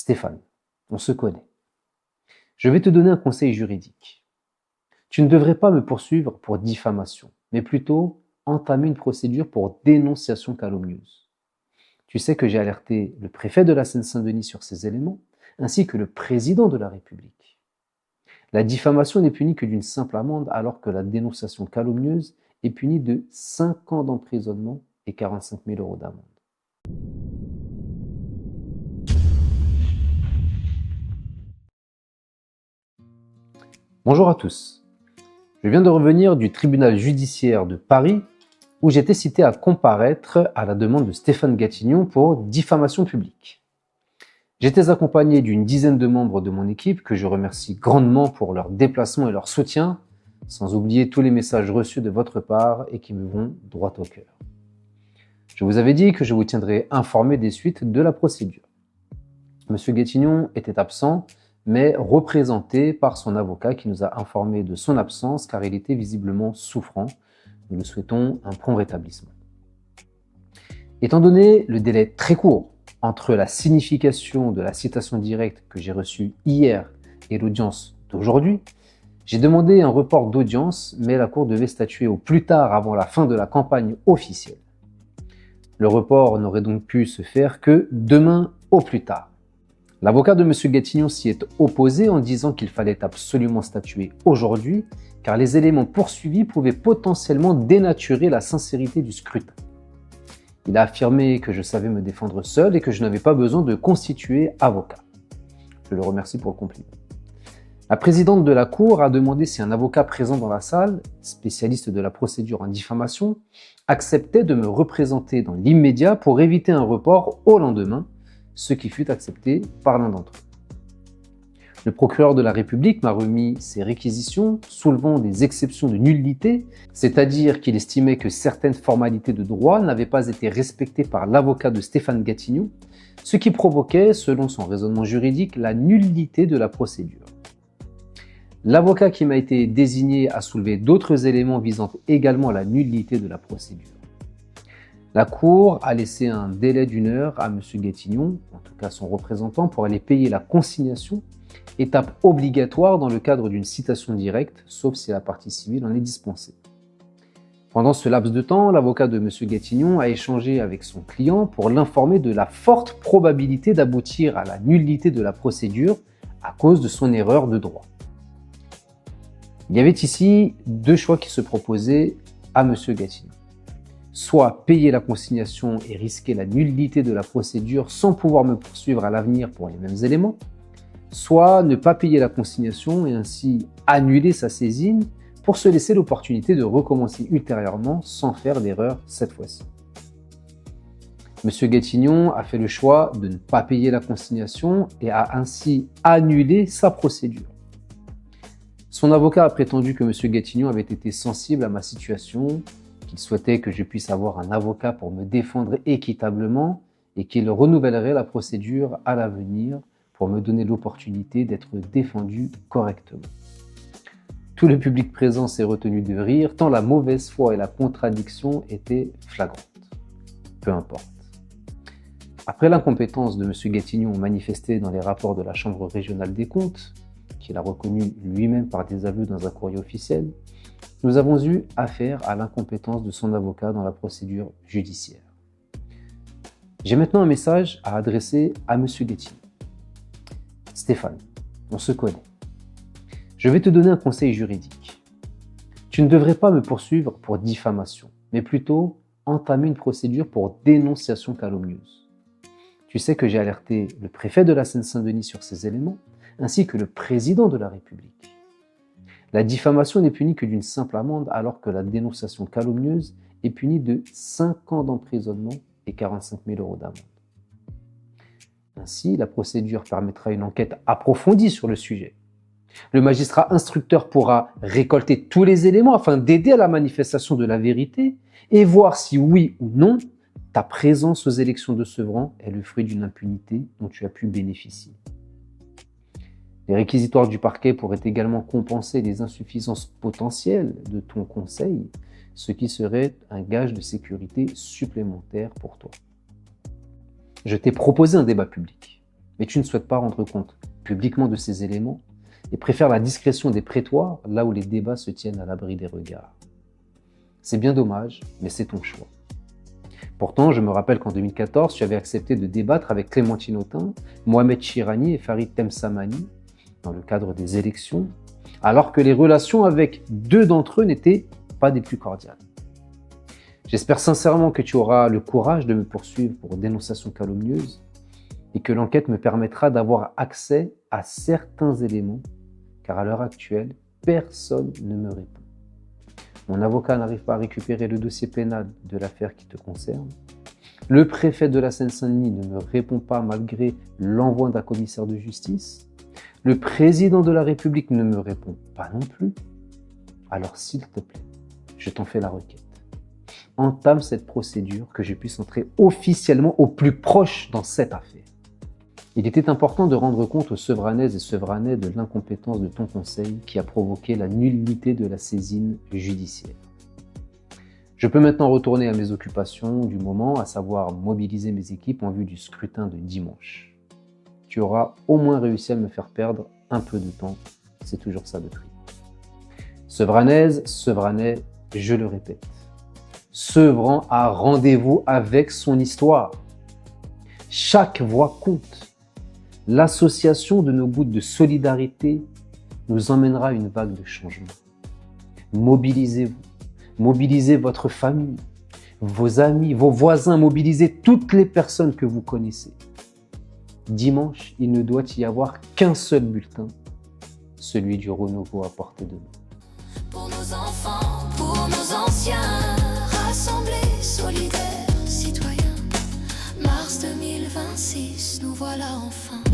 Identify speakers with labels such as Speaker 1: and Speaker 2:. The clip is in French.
Speaker 1: Stéphane, on se connaît. Je vais te donner un conseil juridique. Tu ne devrais pas me poursuivre pour diffamation, mais plutôt entamer une procédure pour dénonciation calomnieuse. Tu sais que j'ai alerté le préfet de la Seine-Saint-Denis sur ces éléments, ainsi que le président de la République. La diffamation n'est punie que d'une simple amende, alors que la dénonciation calomnieuse est punie de 5 ans d'emprisonnement et 45 000 € d'amende. Bonjour à tous. Je viens de revenir du tribunal judiciaire de Paris où j'étais cité à comparaître à la demande de Stéphane Gatignon pour diffamation publique. J'étais accompagné d'une dizaine de membres de mon équipe que je remercie grandement pour leur déplacement et leur soutien, sans oublier tous les messages reçus de votre part et qui me vont droit au cœur. Je vous avais dit que je vous tiendrais informé des suites de la procédure. Monsieur Gatignon était absent, mais représenté par son avocat qui nous a informé de son absence car il était visiblement souffrant. Nous lui souhaitons un prompt rétablissement. Étant donné le délai très court entre la signification de la citation directe que j'ai reçue hier et l'audience d'aujourd'hui, j'ai demandé un report d'audience, mais la Cour devait statuer au plus tard avant la fin de la campagne officielle. Le report n'aurait donc pu se faire que demain au plus tard. L'avocat de M. Gatignon s'y est opposé en disant qu'il fallait absolument statuer aujourd'hui, car les éléments poursuivis pouvaient potentiellement dénaturer la sincérité du scrutin. Il a affirmé que je savais me défendre seul et que je n'avais pas besoin de constituer avocat. Je le remercie pour le compliment. La présidente de la Cour a demandé si un avocat présent dans la salle, spécialiste de la procédure en diffamation, acceptait de me représenter dans l'immédiat pour éviter un report au lendemain, ce qui fut accepté par l'un d'entre eux. Le procureur de la République m'a remis ses réquisitions, soulevant des exceptions de nullité, c'est-à-dire qu'il estimait que certaines formalités de droit n'avaient pas été respectées par l'avocat de Stéphane Gatignon, ce qui provoquait, selon son raisonnement juridique, la nullité de la procédure. L'avocat qui m'a été désigné a soulevé d'autres éléments visant également la nullité de la procédure. La Cour a laissé un délai d'1 heure à M. Gatignon, en tout cas son représentant, pour aller payer la consignation, étape obligatoire dans le cadre d'une citation directe, sauf si la partie civile en est dispensée. Pendant ce laps de temps, l'avocat de M. Gatignon a échangé avec son client pour l'informer de la forte probabilité d'aboutir à la nullité de la procédure à cause de son erreur de droit. Il y avait ici 2 choix qui se proposaient à M. Gatignon. Soit payer la consignation et risquer la nullité de la procédure sans pouvoir me poursuivre à l'avenir pour les mêmes éléments, soit ne pas payer la consignation et ainsi annuler sa saisine pour se laisser l'opportunité de recommencer ultérieurement sans faire d'erreur cette fois-ci. M. Gatignon a fait le choix de ne pas payer la consignation et a ainsi annulé sa procédure. Son avocat a prétendu que M. Gatignon avait été sensible à ma situation, qu'il souhaitait que je puisse avoir un avocat pour me défendre équitablement et qu'il renouvellerait la procédure à l'avenir pour me donner l'opportunité d'être défendu correctement. Tout le public présent s'est retenu de rire tant la mauvaise foi et la contradiction étaient flagrantes. Peu importe. Après l'incompétence de M. Gatignon manifestée dans les rapports de la Chambre régionale des comptes, qu'il a reconnu lui-même par des aveux dans un courrier officiel, nous avons eu affaire à l'incompétence de son avocat dans la procédure judiciaire. J'ai maintenant un message à adresser à M. Gatignon. Stéphane, on se connaît. Je vais te donner un conseil juridique. Tu ne devrais pas me poursuivre pour diffamation, mais plutôt entamer une procédure pour dénonciation calomnieuse. Tu sais que j'ai alerté le préfet de la Seine-Saint-Denis sur ces éléments, ainsi que le président de la République. La diffamation n'est punie que d'une simple amende, alors que la dénonciation calomnieuse est punie de 5 ans d'emprisonnement et 45 000 € d'amende. Ainsi, la procédure permettra une enquête approfondie sur le sujet. Le magistrat instructeur pourra récolter tous les éléments afin d'aider à la manifestation de la vérité et voir si oui ou non ta présence aux élections de Sevran est le fruit d'une impunité dont tu as pu bénéficier. Les réquisitoires du parquet pourraient également compenser les insuffisances potentielles de ton conseil, ce qui serait un gage de sécurité supplémentaire pour toi. Je t'ai proposé un débat public, mais tu ne souhaites pas rendre compte publiquement de ces éléments et préfères la discrétion des prétoires là où les débats se tiennent à l'abri des regards. C'est bien dommage, mais c'est ton choix. Pourtant, je me rappelle qu'en 2014, tu avais accepté de débattre avec Clémentine Autain, Mohamed Chirani et Farid Temsamani dans le cadre des élections, alors que les relations avec 2 d'entre eux n'étaient pas des plus cordiales. J'espère sincèrement que tu auras le courage de me poursuivre pour dénonciation calomnieuse et que l'enquête me permettra d'avoir accès à certains éléments, car à l'heure actuelle, personne ne me répond. Mon avocat n'arrive pas à récupérer le dossier pénal de l'affaire qui te concerne. Le préfet de la Seine-Saint-Denis ne me répond pas malgré l'envoi d'un commissaire de justice. Le président de la République ne me répond pas non plus. Alors s'il te plaît, je t'en fais la requête. Entame cette procédure que je puisse entrer officiellement au plus proche dans cette affaire. Il était important de rendre compte aux Sevranaises et Sevranais de l'incompétence de ton conseil qui a provoqué la nullité de la saisine judiciaire. Je peux maintenant retourner à mes occupations du moment, à savoir mobiliser mes équipes en vue du scrutin de dimanche. Tu auras au moins réussi à me faire perdre un peu de temps, c'est toujours ça de prix. Sevranaises, Sevranais, je le répète, Sevran a rendez-vous avec son histoire. Chaque voix compte. L'association de nos gouttes de solidarité nous emmènera à une vague de changement. Mobilisez-vous, mobilisez votre famille, vos amis, vos voisins, mobilisez toutes les personnes que vous connaissez. Dimanche, il ne doit y avoir qu'un seul bulletin, celui du renouveau à portée de main.
Speaker 2: Pour nos enfants, pour nos anciens, rassemblés, solidaires, citoyens. Mars 2026, nous voilà enfin.